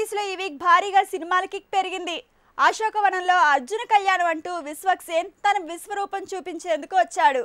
Talkies లో ఈ week భారీగా సినిమాల కిక్ పెరిగింది. అశోకవనంలో అర్జున కళ్యాణం అంటూ విశ్వక్సేన్ తన విశ్వరూపం చూపించేందుకు వచ్చాడు.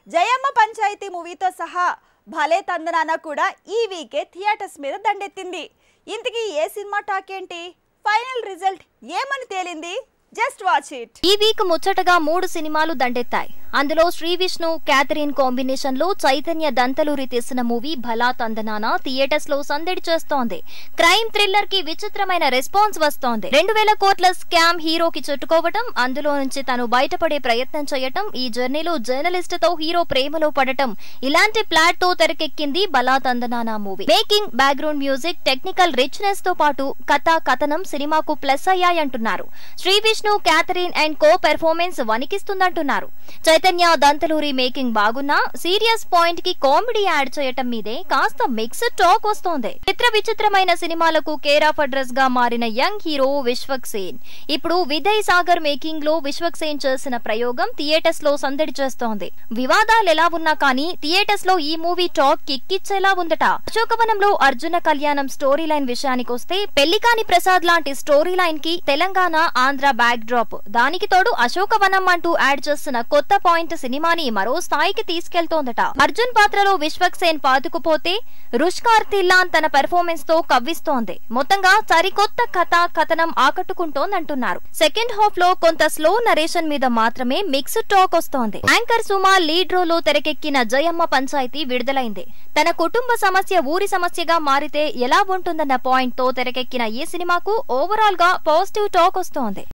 జయమ్మ పంచాయతీ మూవీతో సహా భలే తందనానా కూడా ఈ వీకే థియేటర్స్ మీద దండెత్తింది. ఇంతకీ ఏ సినిమా టాక్ ఏంటి, ఫైనల్ రిజల్ట్ ఏమని తేలింది? Just watch it. ఈ వీక్ ముచ్చటగా 3 సినిమాలు దండెత్తాయి. అందులో శ్రీ విష్ణు క్యాథరిన్ కాంబినేషన్ లో చైతన్య దంతలూరి తీసిన మూవీ భలా తందనానా థియేటర్స్ లో సందడి చేస్తోంది. క్రైమ్ థ్రిల్లర్ కి విచిత్రమైన రెస్పాన్స్ వస్తోంది. 2000 కోట్ల స్కామ్ హీరోకి చుట్టుకోవటం, అందులో నుంచి తను బయటపడే ప్రయత్నం చేయటం, ఈ జర్నీలో జర్నలిస్ట్ తో హీరో ప్రేమలో పడటం, ఇలాంటి ప్లాట్ తో తెరకెక్కింది Bhala Thandanana movie. Making, background music, technical richness తో పాటు కథనం సినిమాకు ప్లస్ అయ్యాయంటున్నారు. Sree Vishnu Catherine and co performance వణికిస్తుందంటున్నారు. చైతన్య దంతలూరి మేకింగ్ బాగున్నా సీరియస్ పాయింట్ కి కామెడీ యాడ్ చేయటం మీదే కాస్త మిక్స్డ్ టాక్ వస్తోంది. విచిత్రమైన సినిమాలకు కేర్ ఆఫ్ అడ్రస్ గా మారిన యంగ్ హీరో విశ్వక్సేన్ ఇప్పుడు విజయ్ సాగర్ మేకింగ్ లో విశ్వక్సేన్ చేసిన ప్రయోగం థియేటర్స్ లో సందడి చేస్తోంది. వివాదాలు ఎలా ఉన్నా కానీ థియేటర్స్ లో ఈ మూవీ టాక్ కిక్కిచ్చేలా ఉందట. అశోకవనంలో అర్జున కళ్యాణం స్టోరీ లైన్ విషయానికొస్తే పెళ్లికాని ప్రసాద్ లాంటి స్టోరీ లైన్ కి తెలంగాణ, ఆంధ్ర బ్యాక్ డ్రాప్, దానికి తోడు అశోకవనం అంటూ యాడ్ చేస్తున్న కొత్త పాయింట్ సినిమాని మరో స్థాయికి తీసుకెళ్తోందట. అర్జున్ పాత్రలో విశ్వక్సేన్ పాతుకుపోతే రుష్కార్ తిల్లాన్ తన పెర్ఫార్మెన్స్ తో కవ్విస్తోంది. మొత్తంగా సరికొత్త కథనం ఆకట్టుకుంటోందంటున్నారు. సెకండ్ హాఫ్ లో కొంత స్లో నరేషన్ మీద మాత్రమే మిక్స్డ్ టాక్ వస్తోంది. యాంకర్ సుమా లీడ్ రోల్ లో తెరకెక్కిన జయమ్మ పంచాయతీ విడుదలైంది. తన కుటుంబ సమస్య ఊరి సమస్యగా మారితే ఎలా ఉంటుందన్న పాయింట్ తో తెరకెక్కిన ఈ సినిమాకు ఓవరాల్ గా పాజిటివ్ టాక్ వస్తోంది.